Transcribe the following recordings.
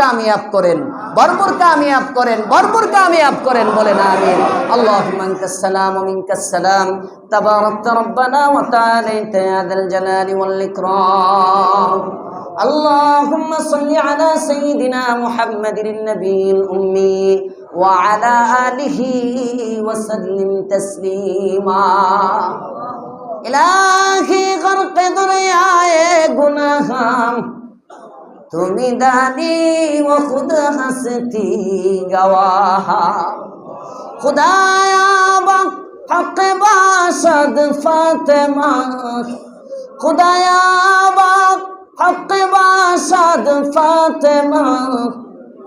কামিয়াব করেন, ভরপুর কামিয়াব করেন, ভরপুর কামিয়াব করেন, বলেন আমিন। আল্লাহুম্মা আনতাস সালাম ওয়া মিনকাস সালাম তাবারাকতা রব্বানা ওয়া তাআলাইতা ইয়া যাল জালালি ওয়াল ইকরাম। اللهم صل على سيدنا محمد النبي الأمي وعلى آله وسلم تسليما إلهي غرق دریائے گناہ تمہیں دانی و خود ہستی گواہ خدایا حق باشد فاطمہ خدایا حق باشد فاطمہ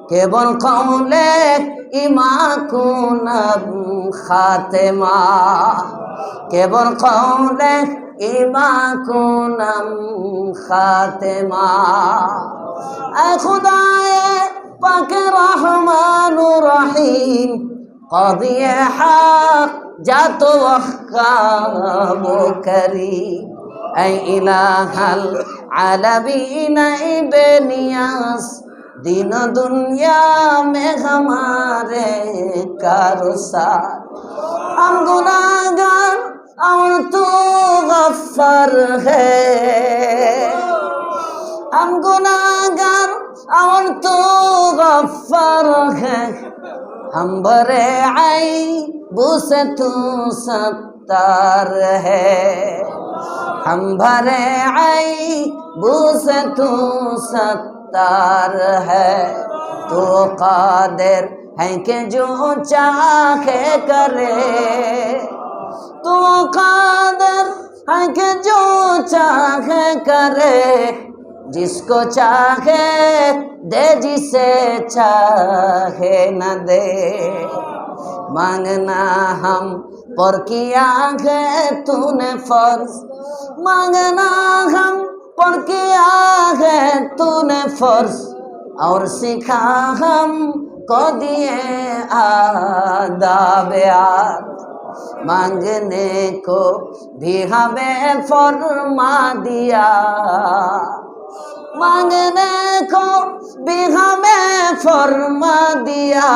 কেবল কওলে ইমাকুনাম খাতেমা কেবল কওলে ইমাকুনাম খাতেমা এ খুদায়ে পাক রহমানুর রহিম কাদিয়ে হক জাত ওয়াহকাম করিম এ ইলাহাল আলামিন ইবনিয়াস दिन दुनिया में हमारे कारसार हम गुनाहगार और तू गफ्फार है हम गुनाहगार और तू गफ्फार है हम भरे ऐबू से तू सत्तार है हम भरे ऐबू से तू सत्तार है तो कादिर है कि जो चाहे करे तो कादिर है कि जो चाहे करे जिसको चाहे दे जिसे चाहे न दे मांगना हम पर किया है तूने फर्ज मांगना हम पर किया है तूने फर्ज और सिखा हमको दिए आदाब यार मांगने को भी हमें फरमा दिया मांगने को भी हमें फरमा दिया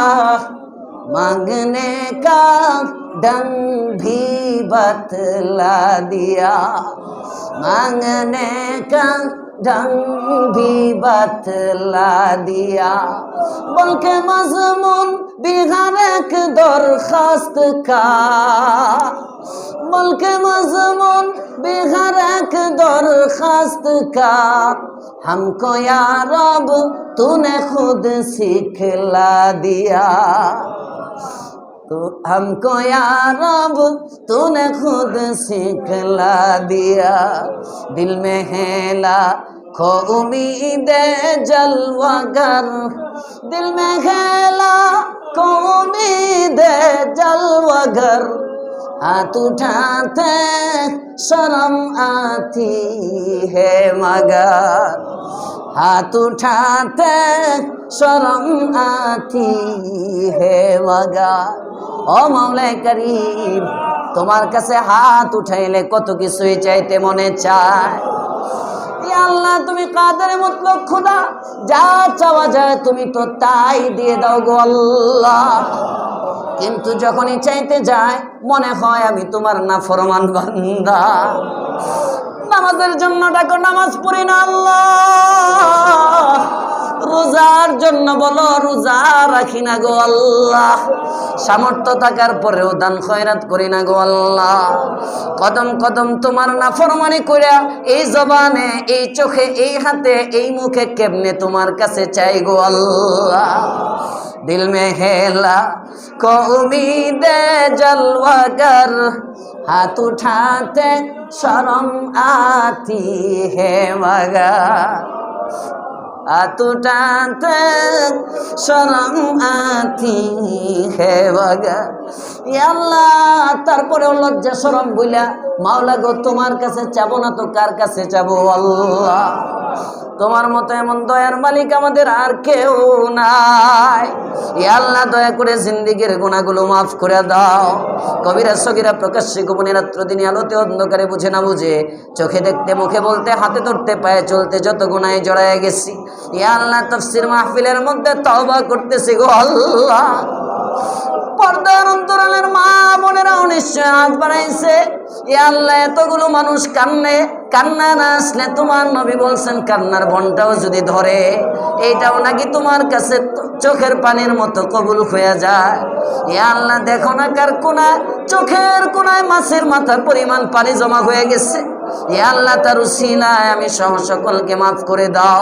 मांगने का ढंग भी बतला दिया मांगने का ढंग भी बतला दिया बल्कि मज़मून भी हर एक दरख्वास्त का बल्कि मज़मून भी हर एक दरख्वास्त का हमको या रब तूने खुद सिखला दिया तो हमको या रब तूने खुद सिखला दिया दिल में है लाखों उम्मीदे जलवागर दिल में है लाखों उम्मीदे जलवागर हाथ उठाते शर्म आती है मगर हाथ उठाते शर्म आती है मगर ও মাওলাই করিম তোমার কাছে হাত উঠাইলে কত কিছুই চাইতে মনে চায় ইয়া আল্লাহ তুমি কাদের মুতলক খোদা যা চাওয়া যায় তুমি তো তাই দিয়ে দাও গো আল্লাহ কিন্তু যখনই চাইতে যায় মনে হয় আমি তোমার নাফরমান বান্দা নামাজের জন্য ডাকো নামাজ পড়ি না আল্লাহ রোজার জন্য বলো রোজা রাখি না গো আল্লাহ সামর্থ্য থাকার পরেও দান খয়রাত করি না গো আল্লাহ কদম কদম তোমার নাফরমানি কইরা এই জবানে এই চোখে এই হাতে এই মুখে কেমনে তোমার কাছে চাই গো আল্লাহ দিল মে হেলা को उम्मीद जलवागर हाथ उठाते शर्म आती है मगर हाथ उठाते शर्म आती है मगर या अल्लाह तारपरे लज्जा शरम बोला माওলা गो তোমার কাছে চাবো না তো কার কাছে চাবো আল্লাহ তোমার মতো এমন দয়ার মালিক আমাদের আর কেউ নাই। ইয়া আল্লাহ দয়া করে জিন্দেগীর গুনাহগুলো মাফ করে দাও। কবিরা সগীরা প্রকাশ্যে গোপনে রাত্র দিনে আলোতে অন্ধকারে বুঝে না বুঝে, চোখে দেখতে মুখে বলতে হাতে ধরতে পায়ে চলতে যত গুনাহে জড়ায় গেছি, ইয়া আল্লাহ তাফসীর মাহফিলের মধ্যে তওবা করতেছি গো আল্লাহ। পর্দার অন্তরালের মা বোনেরাও নিশ্চয় হাত বাড়াইছে। ইয়া আল্লাহ এতগুলো মানুষ কান্নে, কান্না না আসলে তোমার নবী বলছেন কান্নার বনটাও যদি ধরে এইটাও নাকি তোমার কাছে চোখের পানির মতো কবুল হয়ে যায়। ইয়া আল্লাহ দেখো না কার কোনায়, চোখের কোনায় মাছের মাথার পরিমাণ পানি জমা হয়ে গেছে। ইয়া আল্লাহ তার উসিলায় আমি সহ সকলকে মাফ করে দাও।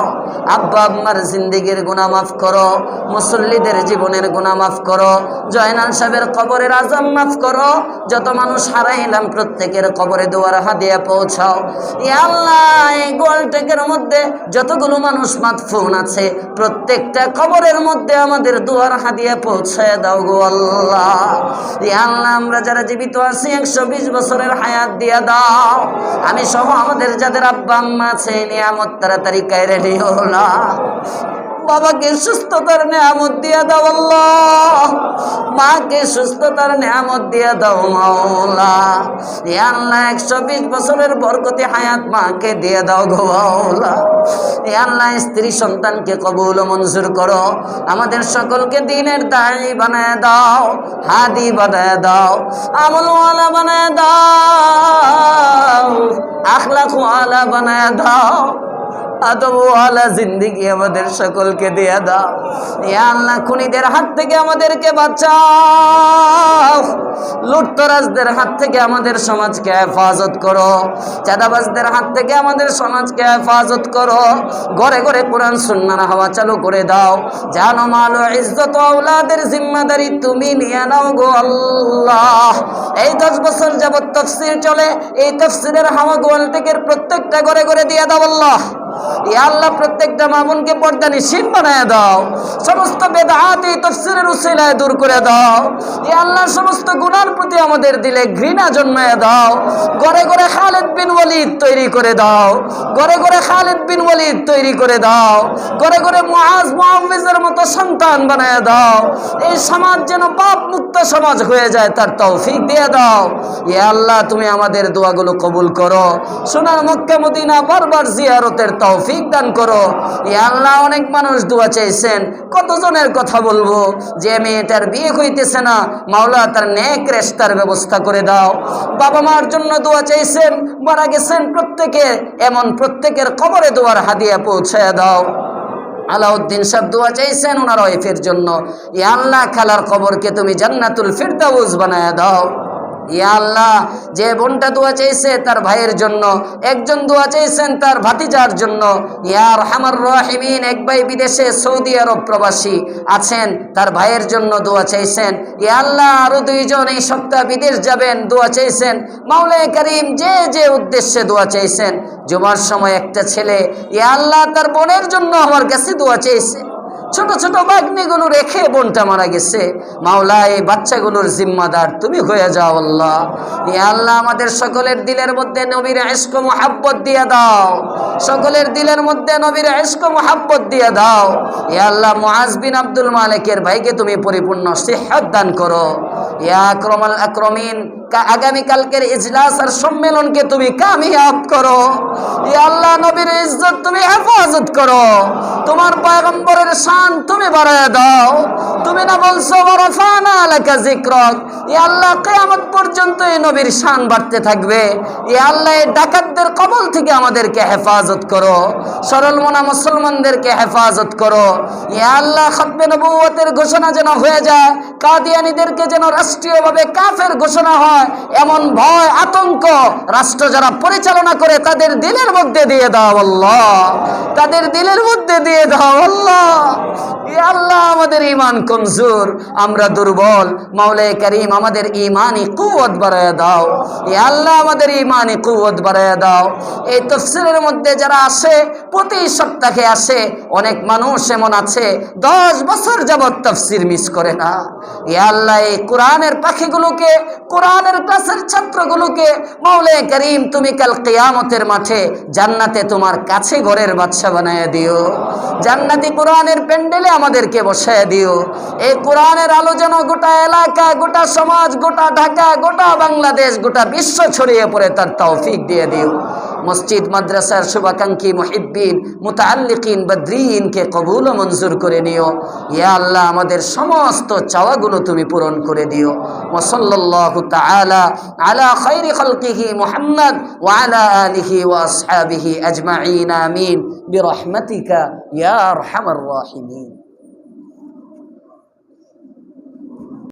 আব্বা আম্মার জিন্দেগির গুনাহ মাফ করো, মুসল্লিদের জীবনের গুনাহ মাফ করো, জয়নাল সাহেবের কবরের আযাব মাফ করো। যত মানুষ হারাইলাম প্রত্যেকের কবরে দোয়ার হাদিয়া পৌঁছাও। ইয়া আল্লাহ এই গোলটেকের মধ্যে যতগুলো মানুষ মাদফুন আছে প্রত্যেকটা কবরের মধ্যে আমাদের দোয়ার হাদিয়া পৌঁছায় দাও গো আল্লাহ। ইয়া আল্লাহ আমরা যারা জীবিত আছি 120 বছরের হায়াত দিয়া দাও। আমি সহ আমাদের যাদের আব্বা আম্মা আছে নিয়ামত তাড়াতাড়ি কায়রে নিও না। বাবাকে সুস্থতার নিয়ামত দিয়া দাও আল্লাহ, মাকে সুস্থতার নিয়ামত দিয়া দাও মাওলা। ইয়া আল্লাহ 120 বছরের বরকতি হায়াত মাকে দিয়ে দাও গো মাওলা। ইয়া আল্লাহ স্ত্রী সন্তানকে কবুল ও মঞ্জুর করো। আমাদের সকলকে দ্বীনের দায়ী বানায় দাও, হাদি বানায় দাও, আমলওয়ালা বানায় দাও, আখলাক ওয়ালা বানায় দাও, আদবওয়ালা জিন্দেগি আমাদের সকলকে দিয়ে দাও। ইয়া আল্লাহ খুনিদের হাত থেকে আমাদেরকে বাঁচাও, লুটতরাজদের হাত থেকে আমাদের সমাজকে হেফাজত করো, চাঁদাবাজদের হাত থেকে আমাদের সমাজকে হেফাজত করো। ঘরে ঘরে কোরআন সুন্নাহর হাওয়া চালু করে দাও। জান মাল ও ইজ্জত আওলাদের জিম্মাদারি তুমি নিয়ে নাও গো আল্লাহ। এই 10 বছর যাবত তাফসীর চলে, এই তাফসীরের হাওয়া গোয়ালটেকের প্রত্যেকটা ঘরে ঘরে দিয়ে দাও আল্লাহ। ইয়া আল্লাহ প্রত্যেকটা মা বোনকে পর্দা নিশীন বানায় দাও, সমস্ত বেদাত এই তাফসীরের উসিলায় দূর করে দাও। ইয়া আল্লাহ সমস্ত গুনার প্রতি আমাদের দিলে ঘৃণা জন্মায় দাও। ঘরে ঘরে খালিদ বিন ওয়ালিদ তৈরি করে দাও, ঘরে ঘরে খালিদ বিন ওয়ালিদ তৈরি করে দাও, ঘরে ঘরে মুআজ মুআওয়িজের মতো সন্তান বানায় দাও। এই সমাজ যেন পাপ মুক্ত সমাজ হয়ে যায় তার তৌফিক দিয়ে দাও। ইয়া আল্লাহ তুমি আমাদের দোয়াগুলো কবুল করো। সোনার মক্কা মদিনা বারবার জিয়ারতের তৌফিক দান করো। ইয়া আল্লাহ অনেক মানুষ দোয়া চাইছেন, কতজনের কথা বলবো যে মেয়েটার বিয়ে হইতেছে না, মাওলা তার নেক রেশতার ব্যবস্থা করে দাও। বাবা মার জন্য দোয়া চাইছেন, মারা গেছেন প্রত্যেকে, এমন প্রত্যেকের কবরে দোয়ার হাদিয়া পৌঁছায় দাও। আলাউদ্দিন সাহেব দোয়া চাইছেন ওনার ওয়াইফের জন্য, ইয়া আল্লাহ খালার কবরকে তুমি জান্নাতুল ফিরদাউস বানায় দাও। ইয়া আল্লাহ যে বোনটা দোয়া চাইছে তার ভাইয়ের জন্য, একজন দোয়া চাইছেন তার ভাতিজার জন্য, ইয়া আরহামার রাহিমিন এক ভাই বিদেশে সৌদি আরব প্রবাসী আছেন, তার ভাইয়ের জন্য দোয়া চাইছেন। ইয়া আল্লাহ আরো 2 জন এই সপ্তাহ বিদেশ যাবেন, দোয়া চাইছেন। মাওলায়ে কারীম যে যে উদ্দেশ্যে দোয়া চাইছেন, জুমার সময় একটা ছেলে ইয়া আল্লাহ তার বোনের জন্য আমার কাছে দোয়া চাইছে, ছোট ছোট বাগ্নিগুলো রেখে বোনটা মারা গেছে। মাওলা এই বাচ্চাগুলোর জিম্মাদার তুমি হয়ে যাও আল্লাহ। ইয়া আল্লাহ আমাদের সকলের দিলের মধ্যে নবীর ইশক ও মুহাব্বত দিয়ে দাও, সকলের দিলের মধ্যে নবীর ইশক ও মুহাব্বত দিয়ে দাও। ইয়া আল্লাহ মুআজ বিন আব্দুল মালিকের ভাইকে তুমি পরিপূর্ণ সিহ্হাত দান করো। ইয়া আকরামাল আকরামিন আগামী কালকের ইজলাস আর সম্মেলনকে তুমি কামিয়াব করো। ইয়া আল্লাহ নবীর ইজ্জত তুমি হেফাজত করো, তোমার পয়গম্বরের শান তুমি বাড়ায় দাও। তুমি না বলছো ওয়ারাফানা লাকা যিকরাক, ইয়া আল্লাহ কিয়ামত পর্যন্ত এই নবীর শান বাড়তে থাকবে। ইয়া আল্লাহ এই ডাকাতদের কবল থেকে আমাদেরকে হেফাজত করো, সরল মনা মুসলমানদেরকে হেফাজত করো। ইয়া আল্লাহ খতমে নবুয়তের ঘোষণা যেন হয়ে যায়, কাদিয়ানীদেরকে যেন রাষ্ট্রীয়ভাবে কাফের ঘোষণা হয়, এমন ভয় আতঙ্ক রাষ্ট্র যারা পরিচালনা করে তাদের দিলের মধ্যে দিয়ে দাও আল্লাহ, তাদের দিলের মধ্যে দিয়ে দাও আল্লাহ। ইয়া আল্লাহ আমাদের ঈমান কমজোর, আমরা দুর্বল। মাওলায়ে কারীম আমাদের ঈমানি কুওয়াত বাড়ায়া দাও। ইয়া আল্লাহ আমাদের ঈমানি কুওয়াত বাড়ায়া দাও। এই তাফসীরের মধ্যে যারা আসে, প্রতি সপ্তাহে আসে, অনেক মানুষ এমন আছে 10 বছর যাবত তাফসীর মিস করে না। ইয়া আল্লাহ এই কোরআনের পাখিগুলোকে, কোরআনের ক্লাসের ছাত্রগুলোকে মাওলায়ে কারীম তুমি কাল কিয়ামতের মাঠে জান্নাতে তোমার কাছে ঘরের বাদশা বানায়া দিও। জান্নাতি কোরআনের প্যান্ডেলে আমাদেরকে বসায় দিও। এই কোরআনের আলো যেন গোটা এলাকা, গোটা সমাজ, গোটা ঢাকা, গোটা বাংলাদেশ, গোটা বিশ্ব ছড়িয়ে পড়ে তার তৌফিক দিয়ে দিও। মসজিদ মাদ্রাসার শুভাকাঙ্ক্ষী মুহিব্বিন, মুতাআল্লিকিন, বদরিনকে কবুল ও মঞ্জুর করে নিও। ইয়া আল্লাহ আমাদের সমস্ত চাওয়াগুলো তুমি পূরণ করে দিও। ওয়া সাল্লাল্লাহু তাআলা আলা খায়রি খালকিহি মুহাম্মদ ওয়া আলা আলিহি ওয়া আসহাবিহি আজমাইন। আমিন বিরহমাতিকা ইয়া আরহামার রাহিমিন।